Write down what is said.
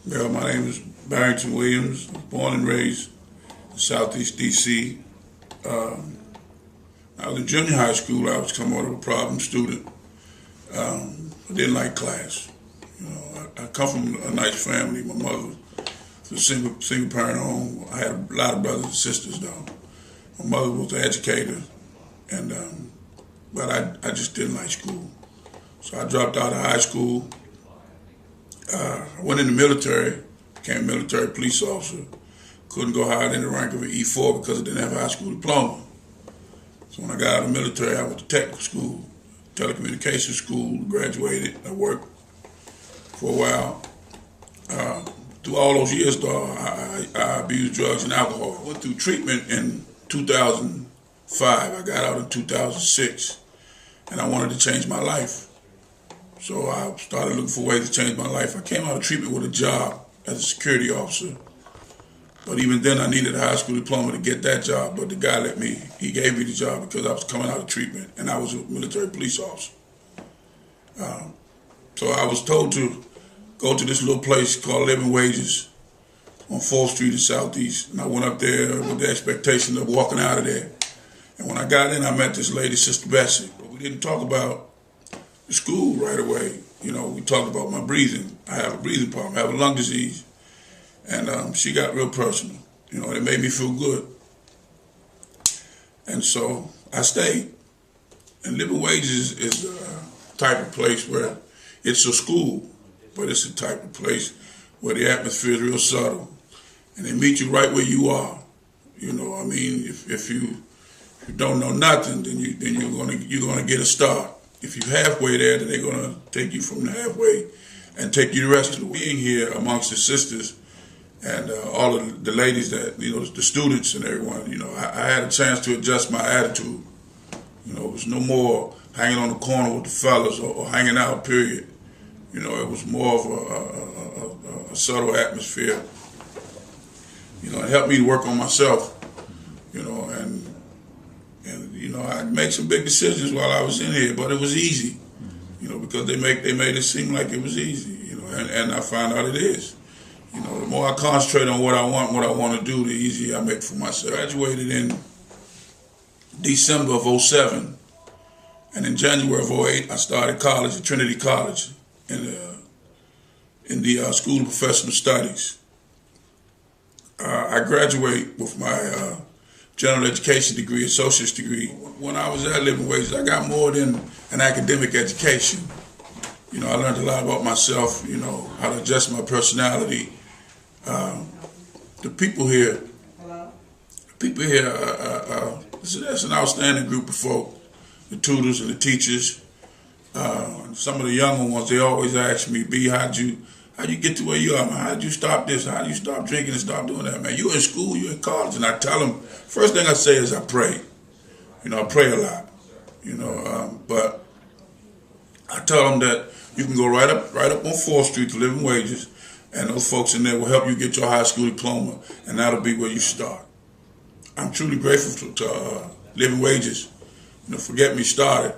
Well, my name is Barrington Williams. Born and raised in Southeast D.C. I was in junior high school. I was coming out of a problem student. I didn't like class. I come from a nice family. My mother was a single parent home. I had a lot of brothers and sisters though. My mother was an educator, but I just didn't like school. So I dropped out of high school. I went in the military, became a military police officer. Couldn't go higher than the rank of an E4 because I didn't have a high school diploma. So when I got out of the military, I went to technical school, telecommunications school, graduated. I worked for a while. Through all those years, though, I abused drugs and alcohol. I went through treatment in 2005. I got out in 2006, and I wanted to change my life. So I started looking for ways to change my life. I came out of treatment with a job as a security officer. But even then, I needed a high school diploma to get that job. But the guy he gave me the job because I was coming out of treatment and I was a military police officer. So I was told to go to this little place called Living Wages on 4th Street in Southeast. And I went up there with the expectation of walking out of there. And when I got in, I met this lady, Sister Bessie. But we didn't talk about the school right away. We talked about my breathing. I have a breathing problem. I have a lung disease. And she got real personal. It made me feel good. And so I stayed. And Living Wages is a type of place where it's a school, but it's a type of place where the atmosphere is real subtle. And they meet you right where you are. If you don't know nothing, then you're gonna get a start. If you're halfway there, then they're gonna take you from the halfway and take you the rest of the way. Being here amongst the sisters and all of the ladies that, the students and everyone, I had a chance to adjust my attitude. It was no more hanging on the corner with the fellas or hanging out, period. It was more of a subtle atmosphere. It helped me to work on myself, I made some big decisions while I was in here, but it was easy, because they made it seem like it was easy, and I found out it is. The more I concentrate on what I want to do, the easier I make for myself. I graduated in December of 07, and in January of 08, I started college at Trinity College in the School of Professional Studies. I graduate with my general education degree, associate's degree. When I was at Living Wages, I got more than an academic education. I learned a lot about myself, how to adjust my personality. The people here, that's an outstanding group of folk, the tutors and the teachers. Some of the younger ones, they always ask me, B, how'd you get to where you are, man? How'd you stop this? How'd you stop drinking and stop doing that, man? You in school, you in college. And I tell them, first thing I say is I pray. I pray a lot, but I tell them that you can go right up on 4th Street to Living Wages, and those folks in there will help you get your high school diploma, and that'll be where you start. I'm truly grateful to Living Wages, for getting me started.